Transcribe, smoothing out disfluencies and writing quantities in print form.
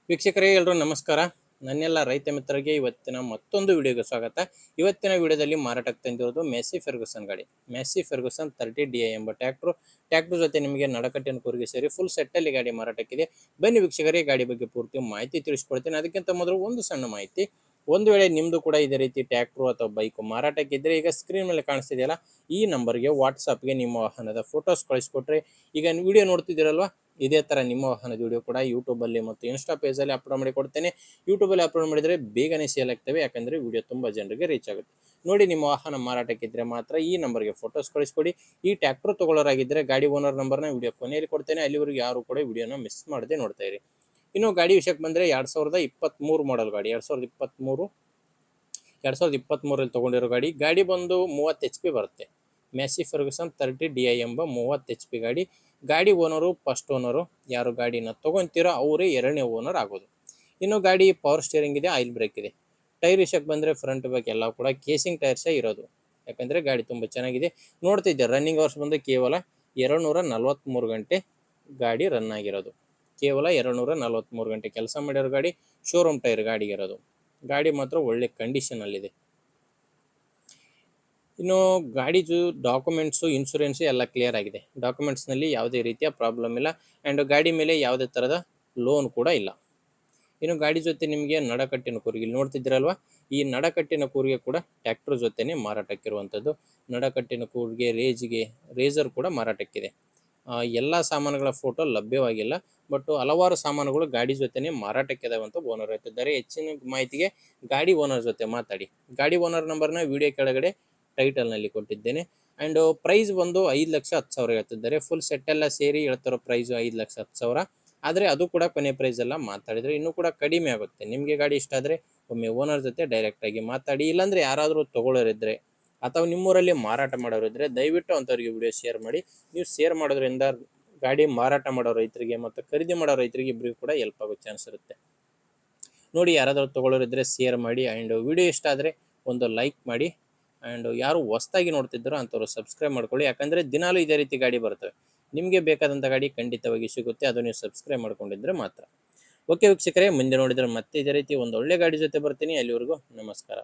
ವೀಕ್ಷಕರೇ ಎಲ್ಲರೂ ನಮಸ್ಕಾರ. ನನ್ನೆಲ್ಲ ರೈತ ಮಿತ್ರರಿಗೆ ಇವತ್ತಿನ ಮತ್ತೊಂದು ವಿಡಿಯೋಗೆ ಸ್ವಾಗತ. ಇವತ್ತಿನ ವಿಡಿಯೋದಲ್ಲಿ ಮಾರಾಟಕ್ಕೆ ತಂದಿರೋದು ಮೆಸ್ಸಿ ಫೆರ್ಗುಸನ್ ಗಾಡಿ. ಮೆಸ್ಸಿ ಫೆರ್ಗುಸನ್ 30DI ಎಂಬ ಟ್ರ್ಯಾಕ್ಟರ್ ಜೊತೆ ನಿಮಗೆ ನಡಕಟ್ಟಿನ ಕೂರಿಗೆ ಸೇರಿ ಫುಲ್ ಸೆಟ್ಟಲ್ಲಿ ಗಾಡಿ ಮಾರಾಟಕ್ಕಿದೆ. ಬನ್ನಿ ವೀಕ್ಷಕರೇ, ಗಾಡಿ ಬಗ್ಗೆ ಪೂರ್ತಿ ಮಾಹಿತಿ ತಿಳಿಸ್ಕೊಡ್ತೀನಿ. ಅದಕ್ಕಿಂತ ಮೊದಲು ಒಂದು ಸಣ್ಣ ಮಾಹಿತಿ. ಒಂದು ವೇಳೆ ನಿಮ್ಮದು ಕೂಡ ಇದೇ ರೀತಿ ಟ್ರ್ಯಾಕ್ಟ್ರು ಅಥವಾ ಬೈಕು ಮಾರಾಟಕ್ಕಿದ್ದರೆ ಈಗ ಸ್ಕ್ರೀನ್ ಮೇಲೆ ಕಾಣಿಸ್ತಿದೆಯಲ್ಲ ಈ ನಂಬರ್ಗೆ ವಾಟ್ಸಪ್ಗೆ ನಿಮ್ಮ ವಾಹನದ ಫೋಟೋಸ್ ಕಳಿಸ್ಕೊಟ್ರೆ ಈಗ ವಿಡಿಯೋ ನೋಡ್ತಿದ್ದೀರಲ್ವಾ, ಇದೇ ಥರ ನಿಮ್ಮ ವಾಹನದ ವಿಡಿಯೋ ಕೂಡ ಯೂಟ್ಯೂಬಲ್ಲಿ ಮತ್ತು ಇನ್ಸ್ಟಾ ಪೇಜಲ್ಲಿ ಅಪ್ಲೋಡ್ ಮಾಡಿ ಕೊಡ್ತೇನೆ. ಯೂಟ್ಯೂಬಲ್ಲಿ ಅಪ್ಲೋಡ್ ಮಾಡಿದರೆ ಬೇಗನೆ ಸೇಲ್ ಆಗ್ತವೆ, ಯಾಕಂದರೆ ವಿಡಿಯೋ ತುಂಬ ಜನರಿಗೆ ರೀಚ್ ಆಗುತ್ತೆ. ನೋಡಿ, ನಿಮ್ಮ ವಾಹನ ಮಾರಾಟಕ್ಕಿದ್ದರೆ ಮಾತ್ರ ಈ ನಂಬರ್ಗೆ ಫೋಟೋಸ್ ಕಳಿಸ್ಕೊಡಿ. ಈ ಟ್ರ್ಯಾಕ್ಟರ್ ತೊಗೊಳ್ಳೋರಾಗಿದ್ದರೆ ಗಾಡಿ ಓನರ್ ನಂಬರ್ನ ವಿಡಿಯೋ ಕೊನೆಯಲ್ಲಿ ಕೊಡ್ತೇನೆ. ಅಲ್ಲಿವರೆಗೂ ಯಾರು ಕೂಡ ವಿಡಿಯೋನ ಮಿಸ್ ಮಾಡದೆ ನೋಡ್ತಾ ಇರಿ. ಇನ್ನು ಗಾಡಿ ವಿಷಯಕ್ಕೆ ಬಂದರೆ 2023 ಮಾಡಲ್ ಗಾಡಿ. 2023ರಲ್ಲಿ ತೊಗೊಂಡಿರೋ ಗಾಡಿ ಬಂದು 30 HP ಬರುತ್ತೆ. ಮೆಸ್ಸಿ ಫೆರ್ಗುಸನ್ 30DI ಎಂಬ 30 HP ಗಾಡಿ ಓನರು ಫಸ್ಟ್ ಓನರು. ಯಾರು ಗಾಡಿನ ತೊಗೊತೀರೋ ಅವರೇ ಎರಡನೇ ಓನರ್ ಆಗೋದು. ಇನ್ನು ಗಾಡಿ ಪವರ್ ಸ್ಟೇರಿಂಗ್ ಇದೆ, ಆಯಿಲ್ ಬ್ರೇಕ್ ಇದೆ. ಟೈರ್ ವಿಷಯಕ್ಕೆ ಬಂದರೆ ಫ್ರಂಟ್ ಬ್ಯಾಕ್ ಎಲ್ಲ ಕೂಡ ಕೇಸಿಂಗ್ ಟೈರ್ಸೇ ಇರೋದು, ಯಾಕಂದರೆ ಗಾಡಿ ತುಂಬ ಚೆನ್ನಾಗಿದೆ. ನೋಡ್ತಿದ್ದೆ ರನ್ನಿಂಗ್ ಅವರ್ಸ್ ಬಂದು ಕೇವಲ 243 ಗಂಟೆ ಗಾಡಿ ರನ್ ಆಗಿರೋದು. ಕೇವಲ 243 ಗಂಟೆ ಕೆಲಸ ಮಾಡಿರೋ ಗಾಡಿ. ಶೋರೂಮ್ ಟೈರ್ ಗಾಡಿಗಿರೋದು. ಗಾಡಿ ಮಾತ್ರ ಒಳ್ಳೆ ಕಂಡೀಷನಲ್ಲಿದೆ. ಇನ್ನು ಗಾಡಿದು ಡಾಕ್ಯುಮೆಂಟ್ಸು, ಇನ್ಶೂರೆನ್ಸು ಎಲ್ಲ ಕ್ಲಿಯರ್ ಆಗಿದೆ. ಡಾಕ್ಯುಮೆಂಟ್ಸ್ನಲ್ಲಿ ಯಾವುದೇ ರೀತಿಯ ಪ್ರಾಬ್ಲಮ್ ಇಲ್ಲ. ಆ್ಯಂಡ್ ಗಾಡಿ ಮೇಲೆ ಯಾವುದೇ ಥರದ ಲೋನ್ ಕೂಡ ಇಲ್ಲ. ಇನ್ನು ಗಾಡಿ ಜೊತೆ ನಿಮಗೆ ನಡಕಟ್ಟಿನ ಕೂರಿಗೆ ನೋಡ್ತಿದ್ದೀರಲ್ವ, ಈ ನಡಕಟ್ಟಿನ ಕೂರಿಗೆ ಕೂಡ ಟ್ರ್ಯಾಕ್ಟರ್ ಜೊತೆನೇ ಮಾರಾಟಕ್ಕಿರುವಂಥದ್ದು. ನಡಕಟ್ಟಿನ ಕೂರಿಗೆ ರೇಜರ್ ಕೂಡ ಮಾರಾಟಕ್ಕಿದೆ. ಎಲ್ಲ ಸಾಮಾನುಗಳ ಫೋಟೋ ಲಭ್ಯವಾಗಿಲ್ಲ, ಬಟ್ ಹಲವಾರು ಸಾಮಾನುಗಳು ಗಾಡಿ ಜೊತೆನೇ ಮಾರಾಟಕ್ಕಿದಾವೆ ಅಂತ ಓನರ್ ಹೇಳ್ತಿದ್ದಾರೆ. ಹೆಚ್ಚಿನ ಮಾಹಿತಿಗೆ ಗಾಡಿ ಓನರ್ ಜೊತೆ ಮಾತಾಡಿ. ಗಾಡಿ ಓನರ್ ನಂಬರ್ನ ವಿಡಿಯೋ ಕೆಳಗಡೆ ಟೈಟಲ್ನಲ್ಲಿ ಕೊಟ್ಟಿದ್ದೇನೆ. ಆ್ಯಂಡ್ ಪ್ರೈಸ್ ಬಂದು 5,10,000 ಹೇಳ್ತಿದ್ದಾರೆ. ಫುಲ್ ಸೆಟ್ಟೆಲ್ಲ ಸೇರಿ ಹೇಳ್ತಾರೋ ಪ್ರೈಸು 5,10,000. ಆದರೆ ಅದು ಕೂಡ ಕೊನೆ ಪ್ರೈಸ್ ಎಲ್ಲ ಮಾತಾಡಿದರೆ ಇನ್ನೂ ಕೂಡ ಕಡಿಮೆ ಆಗುತ್ತೆ. ನಿಮಗೆ ಗಾಡಿ ಇಷ್ಟ ಆದರೆ ಒಮ್ಮೆ ಓನರ್ ಜೊತೆ ಡೈರೆಕ್ಟಾಗಿ ಮಾತಾಡಿ. ಇಲ್ಲಾಂದರೆ ಯಾರಾದರೂ ತೊಗೊಳ್ಳೋರಿದ್ದರೆ ಅಥವಾ ನಿಮ್ಮೂರಲ್ಲಿ ಮಾರಾಟ ಮಾಡೋರಿದ್ದರೆ ದಯವಿಟ್ಟು ಅಂಥವ್ರಿಗೆ ವಿಡಿಯೋ ಶೇರ್ ಮಾಡಿ. ನೀವು ಶೇರ್ ಮಾಡೋದ್ರಿಂದ ಗಾಡಿ ಮಾರಾಟ ಮಾಡೋ ರೈತರಿಗೆ ಮತ್ತು ಖರೀದಿ ಮಾಡೋ ರೈತರಿಗೆ ಇಬ್ಬರಿಗೂ ಕೂಡ ಹೆಲ್ಪ್ ಆಗೋ ಚಾನ್ಸ್ ಇರುತ್ತೆ. ನೋಡಿ, ಯಾರಾದರೂ ತೊಗೊಳ್ಳೋರಿದ್ದರೆ ಶೇರ್ ಮಾಡಿ. ಆ್ಯಂಡ್ ವಿಡಿಯೋ ಇಷ್ಟ ಆದರೆ ಒಂದು ಲೈಕ್ ಮಾಡಿ. ಆ್ಯಂಡ್ ಯಾರು ಹೊಸ್ದಾಗಿ ನೋಡ್ತಿದ್ದಾರೋ ಅಂಥವ್ರು ಸಬ್ಸ್ಕ್ರೈಬ್ ಮಾಡ್ಕೊಳ್ಳಿ, ಯಾಕಂದರೆ ದಿನಾಲೂ ಇದೇ ರೀತಿ ಗಾಡಿ ಬರ್ತವೆ. ನಿಮಗೆ ಬೇಕಾದಂಥ ಗಾಡಿ ಖಂಡಿತವಾಗಿ ಸಿಗುತ್ತೆ, ಅದು ನೀವು ಸಬ್ಸ್ಕ್ರೈಬ್ ಮಾಡ್ಕೊಂಡಿದ್ದರೆ ಮಾತ್ರ. ಓಕೆ ವೀಕ್ಷಕರೇ, ಮುಂದೆ ನೋಡಿದರೆ ಮತ್ತೆ ಇದೇ ರೀತಿ ಒಂದು ಒಳ್ಳೆ ಗಾಡಿ ಜೊತೆ ಬರ್ತೀನಿ. ಅಲ್ಲಿವರೆಗೂ ನಮಸ್ಕಾರ.